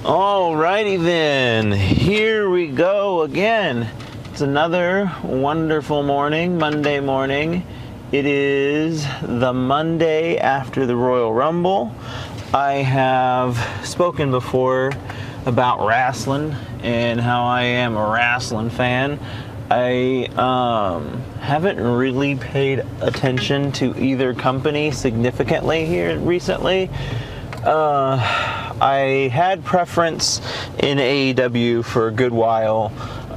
Alrighty then, here we go again. It's another wonderful morning, Monday morning. It is the Monday after the Royal Rumble. I have spoken before about wrestling and how I am a wrestling fan. I haven't really paid attention to either company significantly here recently. I had preference in AEW for a good while.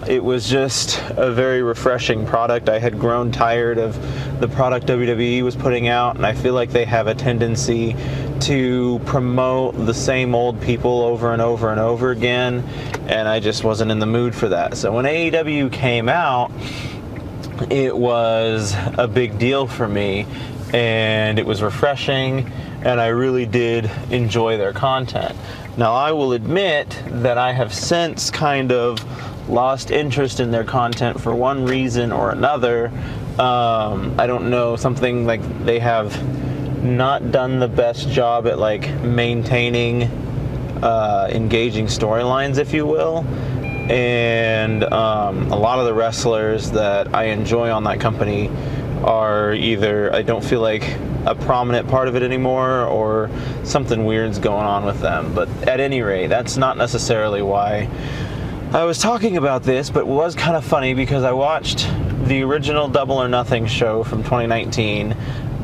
It was just a very refreshing product. I had grown tired of the product WWE was putting out, and I feel like they have a tendency to promote the same old people over and over and over again, and I just wasn't in the mood for that. So when AEW came out, it was a big deal for me, and it was refreshing, and I really did enjoy their content. Now, I will admit that I have since kind of lost interest in their content for one reason or another. I don't know, something like they have not done the best job at like maintaining engaging storylines, if you will. And a lot of the wrestlers that I enjoy on that company are either, I don't feel like a prominent part of it anymore, or something weird's going on with them. But at any rate, that's not necessarily why I was talking about this, but it was kind of funny because I watched the original Double or Nothing show from 2019.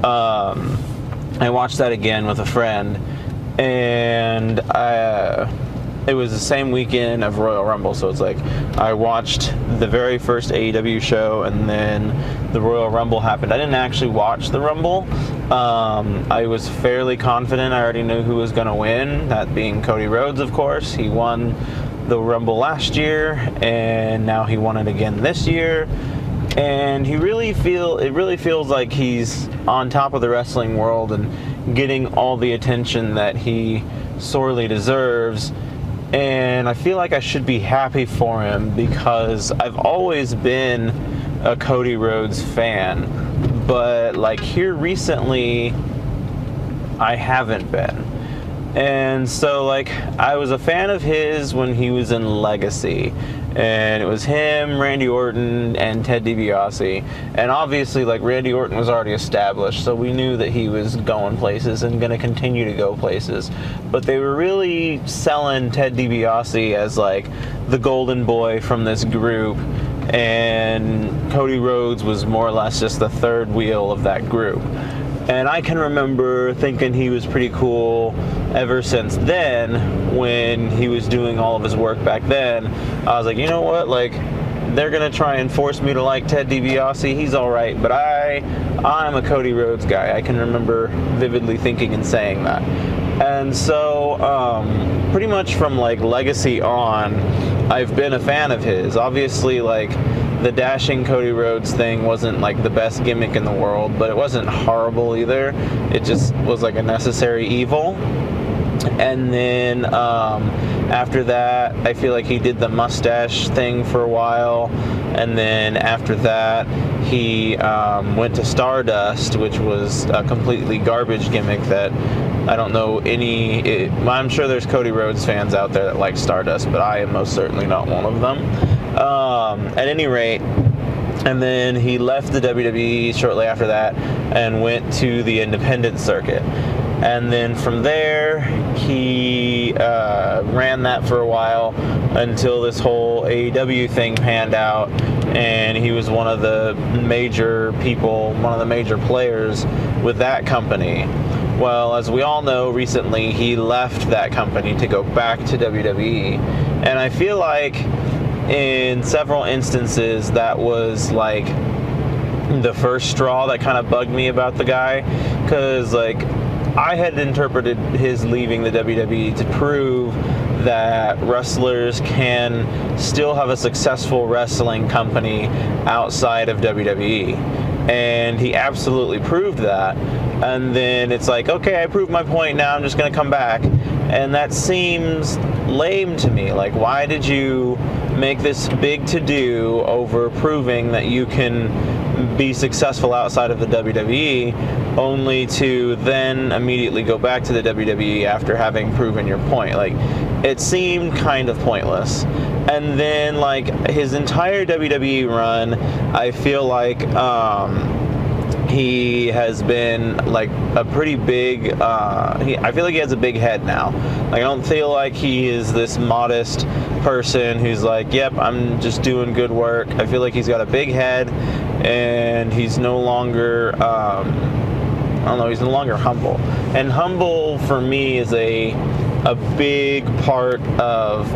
I watched that again with a friend, and it was the same weekend of Royal Rumble, so it's like I watched the very first AEW show, and then the Royal Rumble happened. I didn't actually watch the Rumble. I was fairly confident. I already knew who was going to win, that being Cody Rhodes, of course. He won the Rumble last year, and now he won it again this year. And it really feels like he's on top of the wrestling world and getting all the attention that he sorely deserves. And I feel like I should be happy for him because I've always been a Cody Rhodes fan, but like here recently, I haven't been. And so like I was a fan of his when he was in Legacy, and it was him, Randy Orton, and Ted DiBiase. And obviously like Randy Orton was already established, so we knew that he was going places and going to continue to go places. But they were really selling Ted DiBiase as like the golden boy from this group, and Cody Rhodes was more or less just the third wheel of that group. And I can remember thinking he was pretty cool ever since then. When he was doing all of his work back then, I was like, you know what, like, they're gonna try and force me to like Ted DiBiase. He's all right, but I'm a Cody Rhodes guy. I can remember vividly thinking and saying that. And so pretty much from like Legacy on, I've been a fan of his. Obviously, like, the dashing Cody Rhodes thing wasn't like the best gimmick in the world, but it wasn't horrible either. It just was like a necessary evil. And then after that, I feel like he did the mustache thing for a while. And then after that, he went to Stardust, which was a completely garbage gimmick that I don't know I'm sure there's Cody Rhodes fans out there that like Stardust, but I am most certainly not one of them. At any rate, and then he left the WWE shortly after that and went to the independent circuit. And then from there, he ran that for a while until this whole AEW thing panned out, and he was one of the major players with that company. Well, as we all know, recently he left that company to go back to WWE, and I feel like in several instances that was like the first straw that kind of bugged me about the guy, because like I had interpreted his leaving the WWE to prove that wrestlers can still have a successful wrestling company outside of WWE, and he absolutely proved that. And then it's like, okay, I proved my point, now I'm just going to come back. And that seems lame to me. Like, why did you make this big to-do over proving that you can be successful outside of the WWE, only to then immediately go back to the WWE after having proven your point. Like, it seemed kind of pointless. And then, like, his entire WWE run, I feel like he has been like a pretty big, I feel like he has a big head now. Like, I don't feel like he is this modest person who's like, yep, I'm just doing good work. I feel like he's got a big head, and he's no longer, I don't know, he's no longer humble. And humble for me is a big part of,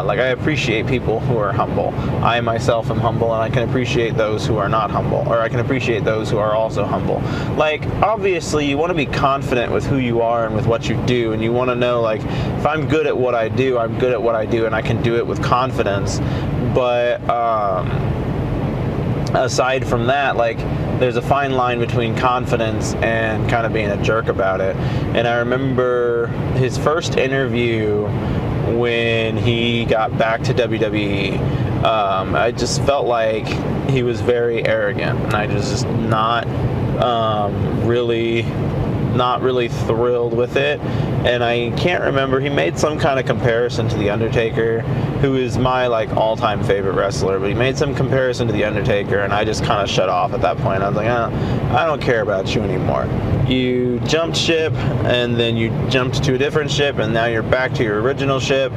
like, I appreciate people who are humble. I myself am humble, and I can appreciate those who are not humble, or I can appreciate those who are also humble. Like, obviously you want to be confident with who you are and with what you do, and you want to know, like, if I'm good at what I do, I'm good at what I do, and I can do it with confidence. But aside from that, like, there's a fine line between confidence and kind of being a jerk about it. And I remember his first interview when he got back to WWE, I just felt like he was very arrogant, and I just not really thrilled with it. And I can't remember, he made some kind of comparison to The Undertaker, who is my, like, all-time favorite wrestler, but he made some comparison to The Undertaker, and I just kind of shut off at that point. I was like, I don't care about you anymore. You jumped ship, and then you jumped to a different ship, and now you're back to your original ship,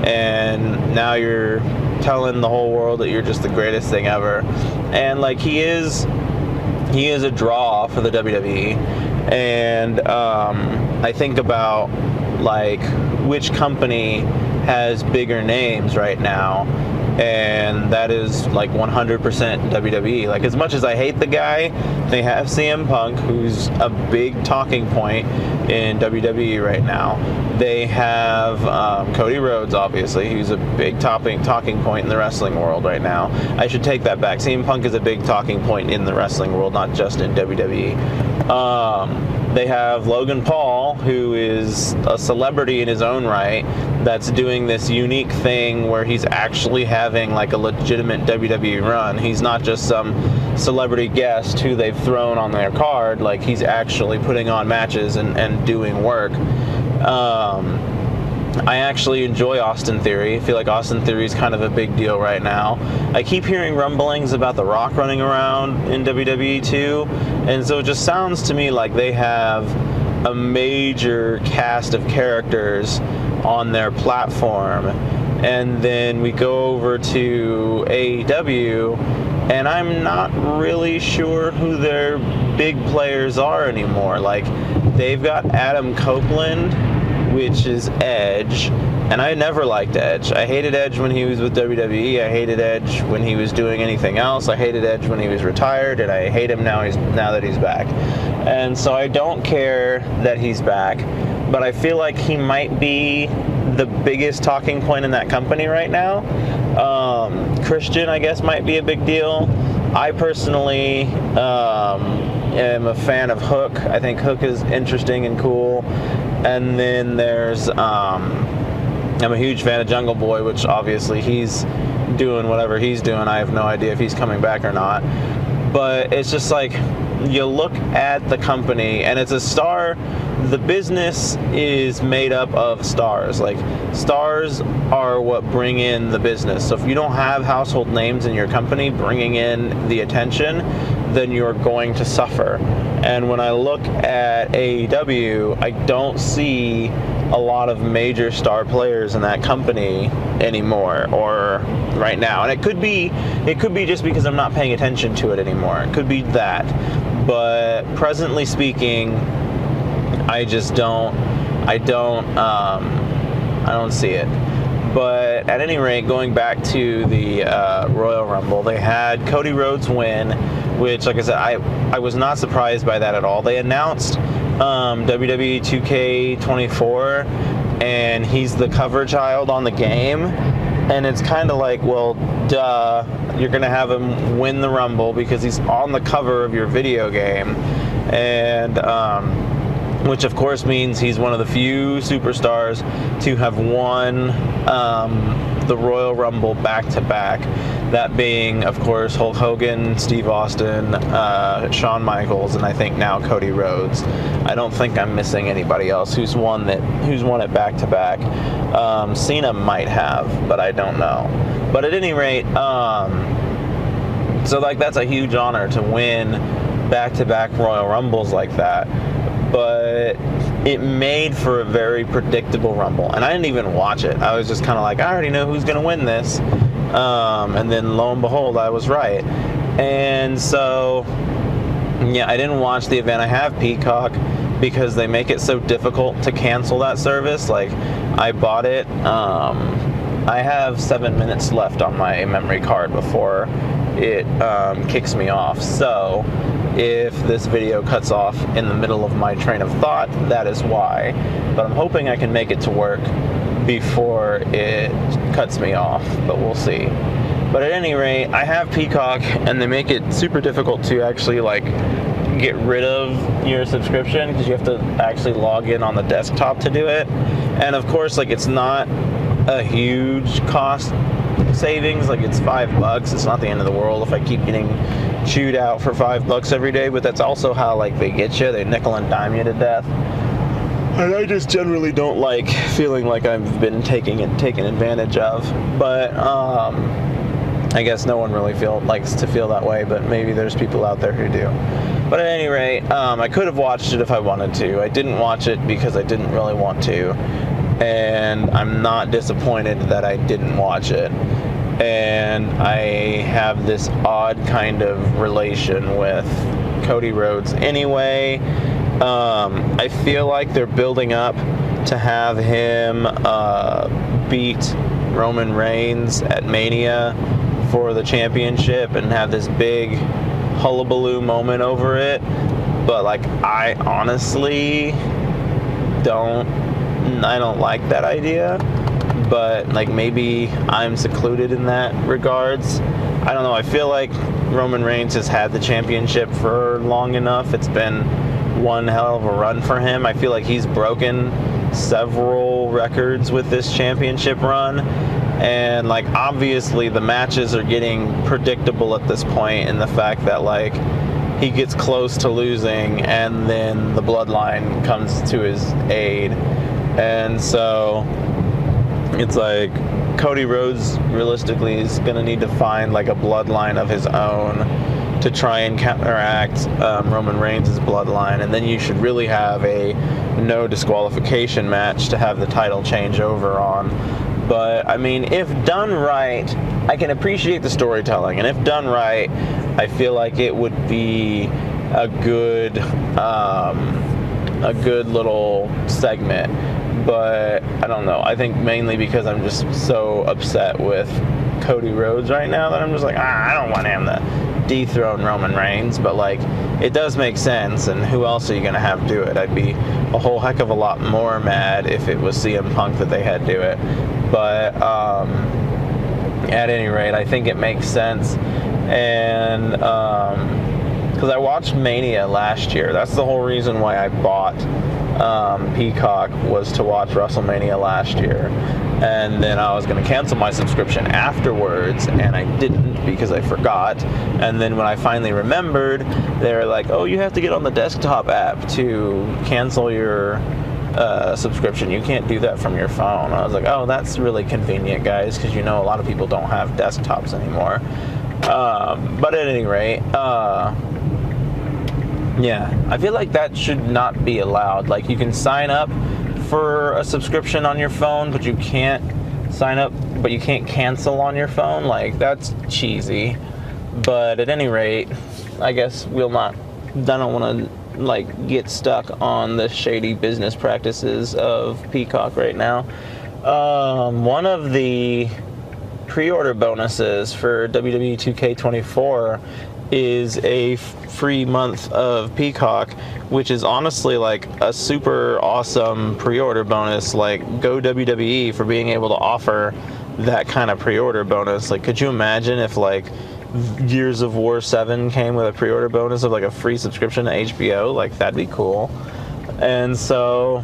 and now you're telling the whole world that you're just the greatest thing ever. And, like, he is a draw for the WWE. And I think about, like, which company has bigger names right now, and that is, like, 100% WWE. Like, as much as I hate the guy, they have CM Punk, who's a big talking point in WWE right now. They have Cody Rhodes, obviously, who's a big talking point in the wrestling world right now. I should take that back. CM Punk is a big talking point in the wrestling world, not just in WWE. They have Logan Paul, who is a celebrity in his own right, that's doing this unique thing where he's actually having, like, a legitimate WWE run. He's not just some celebrity guest who they've thrown on their card. Like, he's actually putting on matches and doing work. I actually enjoy Austin Theory. I feel like Austin Theory is kind of a big deal right now. I keep hearing rumblings about The Rock running around in WWE too, and so it just sounds to me like they have a major cast of characters on their platform. And then we go over to AEW, and I'm not really sure who their big players are anymore. Like, they've got Adam Copeland, which is Edge, and I never liked Edge. I hated Edge when he was with WWE. I hated Edge when he was doing anything else. I hated Edge when he was retired, and I hate him now that he's back. And so I don't care that he's back, but I feel like he might be the biggest talking point in that company right now. Christian, I guess, might be a big deal. I personally am a fan of Hook. I think Hook is interesting and cool. And then there's, I'm a huge fan of Jungle Boy, which obviously he's doing whatever he's doing. I have no idea if he's coming back or not. But it's just like, you look at the company, and it's a star. The business is made up of stars. Like, stars are what bring in the business. So if you don't have household names in your company bringing in the attention, then you're going to suffer. And when I look at AEW, I don't see a lot of major star players in that company anymore, or right now. And it could be just because I'm not paying attention to it anymore. It could be that. But presently speaking, I just don't see it. But at any rate, going back to the Royal Rumble, they had Cody Rhodes win, which, like I said, I was not surprised by that at all. They announced WWE 2K24, and he's the cover child on the game. And it's kind of like, well, duh, you're going to have him win the Rumble because he's on the cover of your video game. And which of course means he's one of the few superstars to have won the Royal Rumble back-to-back. That being, of course, Hulk Hogan, Steve Austin, Shawn Michaels, and I think now Cody Rhodes. I don't think I'm missing anybody else who's won it back to back. Cena might have, but I don't know. But at any rate, so like that's a huge honor to win back-to-back Royal Rumbles like that. But it made for a very predictable Rumble, and I didn't even watch it. I was just kind of like, I already know who's going to win this. And then lo and behold, I was right. And so, yeah, I didn't watch the event. I have Peacock because they make it so difficult to cancel that service. Like, I bought it. I have 7 minutes left on my memory card before it kicks me off. So if this video cuts off in the middle of my train of thought, that is why. But I'm hoping I can make it to work before it cuts me off, but we'll see. But at any rate, I have Peacock, and they make it super difficult to actually like get rid of your subscription because you have to actually log in on the desktop to do it. And of course, like, it's not a huge cost savings. Like, it's $5. It's not the end of the world if I keep getting chewed out for $5 every day, but that's also how like they get you. They nickel and dime you to death. And I just generally don't like feeling like I've been taken advantage of. But I guess no one really likes to feel that way, but maybe there's people out there who do. But at any rate, I could have watched it if I wanted to. I didn't watch it because I didn't really want to. And I'm not disappointed that I didn't watch it. And I have this odd kind of relation with Cody Rhodes anyway. I feel like they're building up to have him beat Roman Reigns at Mania for the championship and have this big hullabaloo moment over it. But like, I honestly don't like that idea. But like, maybe I'm secluded in that regards. I don't know. I feel like Roman Reigns has had the championship for long enough. It's been one hell of a run for him. I feel like he's broken several records with this championship run. And like, obviously the matches are getting predictable at this point, in the fact that like he gets close to losing and then the bloodline comes to his aid. And so it's like Cody Rhodes realistically is going to need to find like a bloodline of his own to try and counteract Roman Reigns' bloodline, and then you should really have a no disqualification match to have the title change over on. But I mean, if done right, I can appreciate the storytelling, and if done right, I feel like it would be a good little segment. But I don't know. I think mainly because I'm just so upset with Cody Rhodes right now that I'm just like, I don't want him to dethrone Roman Reigns. But like, it does make sense, and who else are you gonna have do it? I'd be a whole heck of a lot more mad if it was CM Punk that they had do it. But at any rate, I think it makes sense. And because I watched Mania last year, that's the whole reason why I bought Peacock, was to watch WrestleMania last year. And then I was going to cancel my subscription afterwards, and I didn't because I forgot. And then when I finally remembered, they were like, oh, you have to get on the desktop app to cancel your subscription. You can't do that from your phone. I was like, oh, that's really convenient, guys, because you know a lot of people don't have desktops anymore. But at any rate, yeah, I feel like that should not be allowed. Like, you can sign up for a subscription on your phone, but you can't cancel on your phone. Like, that's cheesy. But at any rate, I guess I don't want to like get stuck on the shady business practices of Peacock right now. One of the pre-order bonuses for WWE 2K24 is a free month of Peacock, which is honestly like a super awesome pre-order bonus. Like, go WWE for being able to offer that kind of pre-order bonus. Like, could you imagine if like Gears of War 7 came with a pre-order bonus of like a free subscription to HBO? Like, that'd be cool. And so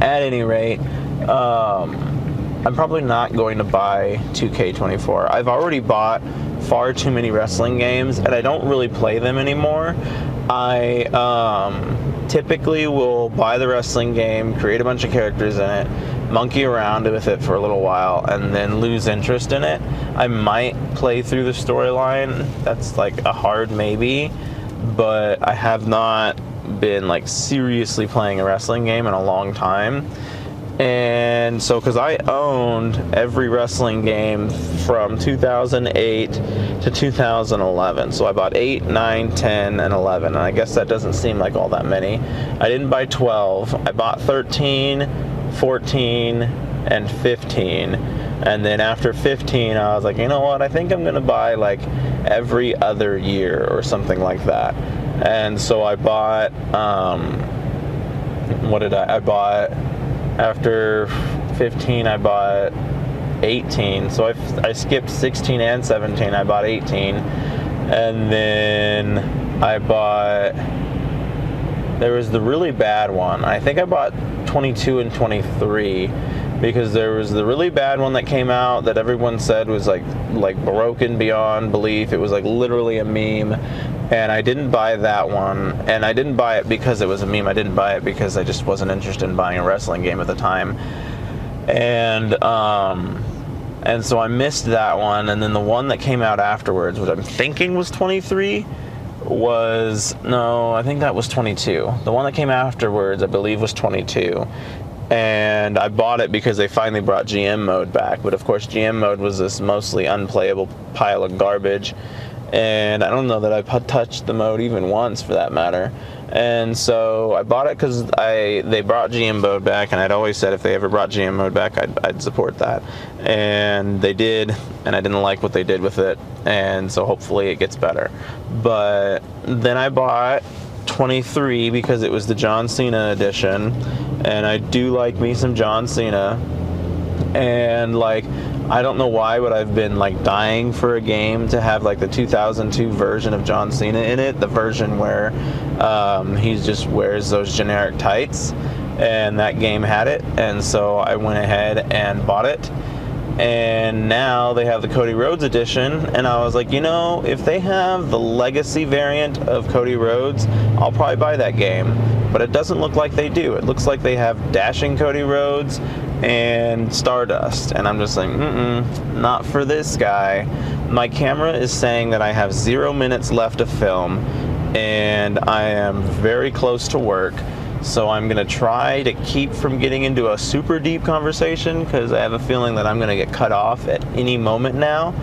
at any rate, I'm probably not going to buy 2K24. I've already bought far too many wrestling games, and I don't really play them anymore. I typically will buy the wrestling game, create a bunch of characters in it, monkey around with it for a little while, and then lose interest in it. I might play through the storyline. That's like a hard maybe, but I have not been like seriously playing a wrestling game in a long time. And so, because I owned every wrestling game from 2008 to 2011, so I bought 8, 9, 10, and 11, and I guess that doesn't seem like all that many. I didn't buy 12. I bought 13, 14, and 15, and then after 15, I was like, you know what, I think I'm going to buy like every other year or something like that. And so I bought, I bought... After 15, I bought 18. So I skipped 16 and 17. I bought 18. And then I bought... There was the really bad one. I think I bought 22 and 23. Because there was the really bad one that came out that everyone said was like broken beyond belief. It was like literally a meme. And I didn't buy that one, and I didn't buy it because it was a meme. I didn't buy it because I just wasn't interested in buying a wrestling game at the time. And so I missed that one, and then the one that came out afterwards, which I'm thinking was 23, no, I think that was 22. The one that came afterwards, I believe, was 22. And I bought it because they finally brought GM mode back, but of course GM mode was this mostly unplayable pile of garbage. And I don't know that I touched the mode even once, for that matter. And so I bought it because they brought GM mode back, and I'd always said if they ever brought GM mode back, I'd support that. And they did, and I didn't like what they did with it, and so hopefully it gets better. But then I bought 23 because it was the John Cena edition, and I do like me some John Cena. And like, I don't know why, but I've been like dying for a game to have like the 2002 version of John Cena in it, the version where he just wears those generic tights, and that game had it, and so I went ahead and bought it. And now they have the Cody Rhodes edition, and I was like, you know, if they have the legacy variant of Cody Rhodes, I'll probably buy that game. But it doesn't look like they do. It looks like they have Dashing Cody Rhodes and Stardust, and I'm just like, not for this guy. My camera is saying that I have 0 minutes left of film, and I am very close to work. So I'm going to try to keep from getting into a super deep conversation, because I have a feeling that I'm going to get cut off at any moment now.